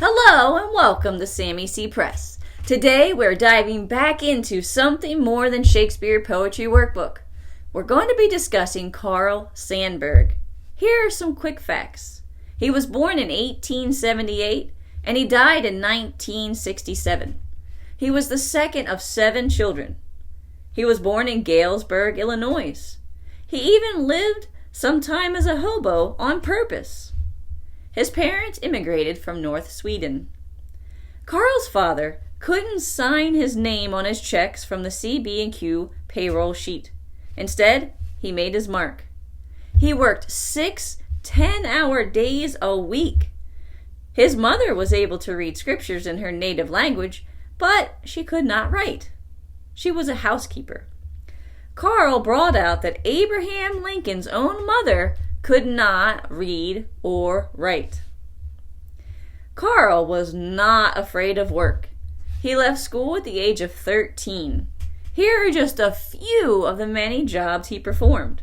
Hello and welcome to Sammy C. Press. Today we're diving back into something more than Shakespeare Poetry Workbook. We're going to be discussing Carl Sandburg. Here are some quick facts. He was born in 1878 and he died in 1967. He was the second of 7 children. He was born in Galesburg, Illinois. He even lived some time as a hobo on purpose. His parents immigrated from North Sweden. Carl's father couldn't sign his name on his checks from the CB&Q payroll sheet. Instead, he made his mark. He worked 6 10-hour days a week. His mother was able to read scriptures in her native language, but she could not write. She was a housekeeper. Carl brought out that Abraham Lincoln's own mother could not read or write. Carl was not afraid of work. He left school at the age of 13. Here are just a few of the many jobs he performed.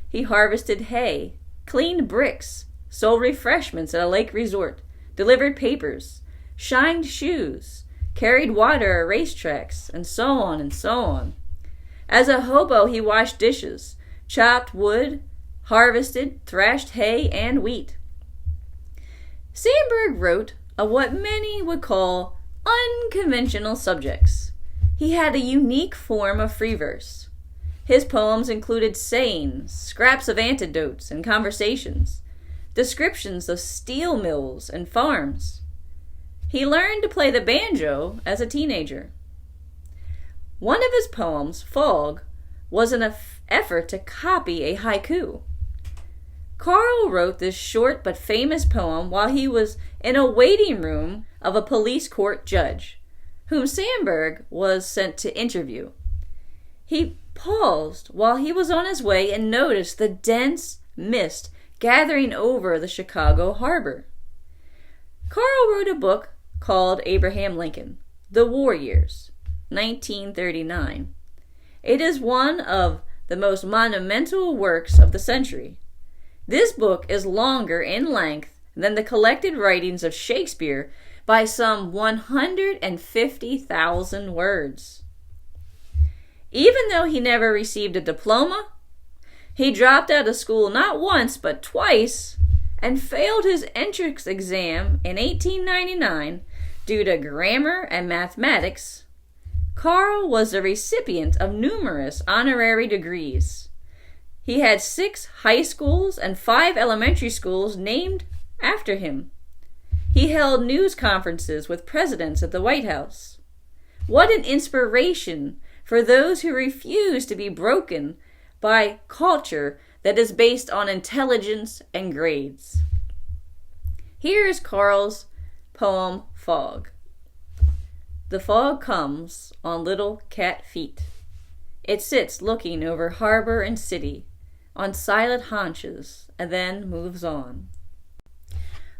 He harvested hay, cleaned bricks, sold refreshments at a lake resort, delivered papers, shined shoes, carried water at racetracks, and so on and so on. As a hobo, he washed dishes, chopped wood, harvested, thrashed hay, and wheat. Sandburg wrote of what many would call unconventional subjects. He had a unique form of free verse. His poems included sayings, scraps of anecdotes and conversations, descriptions of steel mills and farms. He learned to play the banjo as a teenager. One of his poems, Fog, was an effort to copy a haiku. Carl wrote this short but famous poem while he was in a waiting room of a police court judge, whom Sandburg was sent to interview. He paused while he was on his way and noticed the dense mist gathering over the Chicago harbor. Carl wrote a book called Abraham Lincoln, The War Years, 1939. It is one of the most monumental works of the century. This book is longer in length than the collected writings of Shakespeare by some 150,000 words. Even though he never received a diploma, he dropped out of school not once but twice and failed his entrance exam in 1899 due to grammar and mathematics. Carl was the recipient of numerous honorary degrees. He had 6 high schools and 5 elementary schools named after him. He held news conferences with presidents at the White House. What an inspiration for those who refuse to be broken by culture that is based on intelligence and grades. Here is Carl's poem, Fog. The fog comes on little cat feet. It sits looking over harbor and city, on silent haunches, and then moves on.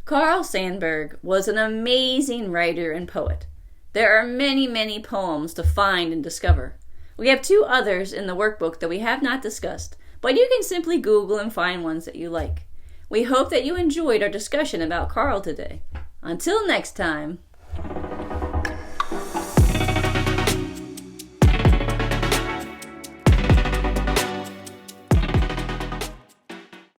Carl Sandburg was an amazing writer and poet. There are many, many poems to find and discover. We have 2 others in the workbook that we have not discussed, but you can simply Google and find ones that you like. We hope that you enjoyed our discussion about Carl today. Until next time.